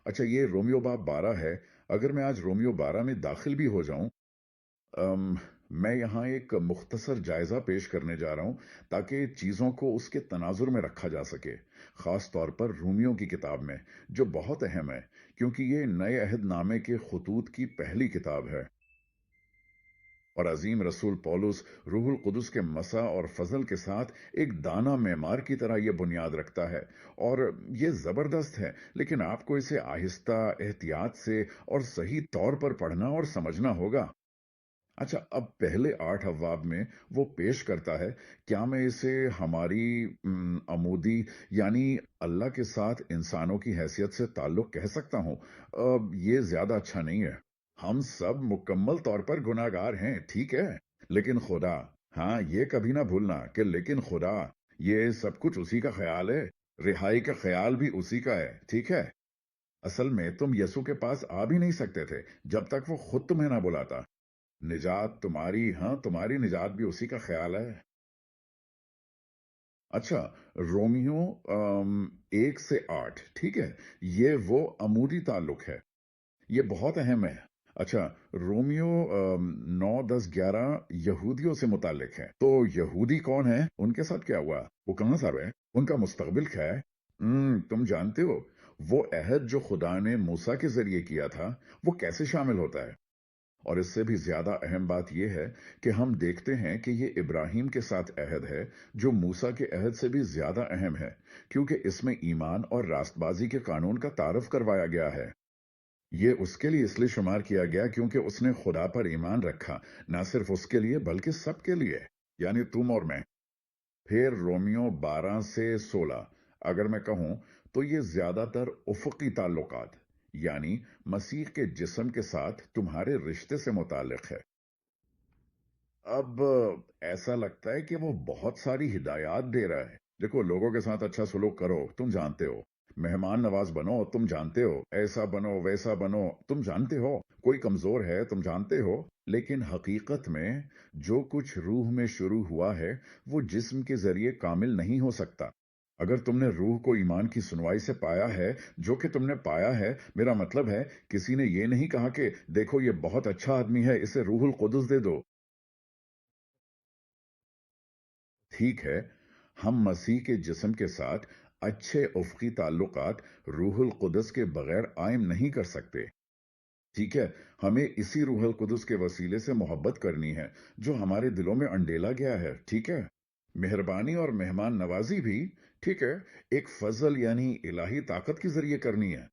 अच्छा, ये रोमियो बाब 12 है। अगर मैं आज रोमियो 12 में दाखिल भी हो जाऊं, अम, मैं यहाँ एक मुख्तसर जायजा पेश करने जा रहा हूँ ताकि चीज़ों को उसके तनाजुर में रखा जा सके, ख़ास तौर पर रूमियों की किताब में, जो बहुत अहम है क्योंकि ये नए अहद नामे के खतूत की पहली किताब है। और अजीम रसूल पौलुस रूहुल कुदस के मसा और फजल के साथ एक दाना मेमार की तरह ये बुनियाद रखता है। और ये जबरदस्त है, लेकिन आपको इसे आहिस्ता, एहतियात से और सही तौर पर पढ़ना और समझना होगा। अच्छा, अब पहले 8 अबवाब में वो पेश करता है। क्या मैं इसे हमारी अमूदी यानी अल्लाह के साथ इंसानों की हैसियत से ताल्लुक कह सकता हूँ? ये ज्यादा अच्छा नहीं है। हम सब मुकम्मल तौर पर गुनाहगार हैं, ठीक है, लेकिन खुदा, हाँ, ये कभी ना भूलना कि लेकिन खुदा, ये सब कुछ उसी का ख्याल है। रिहाई का ख्याल भी उसी का है, ठीक है। असल में तुम यसु के पास आ भी नहीं सकते थे जब तक वो खुद तुम्हें ना बुलाता। निजात तुम्हारी, हाँ, तुम्हारी निजात भी उसी का ख्याल है। अच्छा, रोमियो 1 से 8, ठीक है, ये वो अमूदी ताल्लुक है। ये बहुत अहम है। अच्छा, रोमियो 9, 10, 11 यहूदियों से मुतालिक है। तो यहूदी कौन है, उनके साथ क्या हुआ, वो कहाँ से रहे, उनका मुस्तकबिल क्या है? तुम जानते हो, वो अहद जो खुदा ने मूसा के जरिए किया था, वो कैसे शामिल होता है? और इससे भी ज्यादा अहम बात यह है कि हम देखते हैं कि ये इब्राहिम के साथ अहद है, जो मूसा के अहद से भी ज्यादा अहम है, क्योंकि इसमें ईमान और रास्तबाजी के कानून का तारफ करवाया गया है। ये उसके लिए इसलिए शुमार किया गया क्योंकि उसने खुदा पर ईमान रखा, ना सिर्फ उसके लिए बल्कि सबके लिए, यानी तुम और मैं। फिर रोमियो 12 से 16, अगर मैं कहूं तो ये ज्यादातर उफकी ताल्लुकात, यानी मसीह के जिस्म के साथ तुम्हारे रिश्ते से मुतालिक है। अब ऐसा लगता है कि वो बहुत सारी हिदायत दे रहा है। देखो, लोगों के साथ अच्छा सलूक करो, तुम जानते हो। मेहमान नवाज बनो, तुम जानते हो। ऐसा बनो, वैसा बनो, तुम जानते हो। कोई कमजोर है, तुम जानते हो। लेकिन हकीकत में जो कुछ रूह में शुरू हुआ है, वो जिस्म के जरिए कामिल नहीं हो सकता। अगर तुमने रूह को ईमान की सुनवाई से पाया है, जो कि तुमने पाया है, मेरा मतलब है, किसी ने ये नहीं कहा कि देखो ये बहुत अच्छा आदमी है, इसे रूहुल कुदस दे दो। ठीक है, हम मसीह के जिस्म के साथ अच्छे उफ़क़ी ताल्लुकात रूहुल कुदस के बगैर कायम नहीं कर सकते। ठीक है, हमें इसी रूहुल कुदस के वसीले से मोहब्बत करनी है, जो हमारे दिलों में अंडेला गया है, ठीक है? मेहरबानी और मेहमान नवाजी भी, ठीक है, एक फजल यानी इलाही ताकत के जरिए करनी है।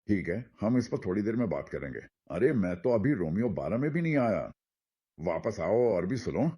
ठीक है, हम इस पर थोड़ी देर में बात करेंगे। अरे, मैं तो अभी रोमियो 12 में भी नहीं आया। वापस आओ और भी सुनो।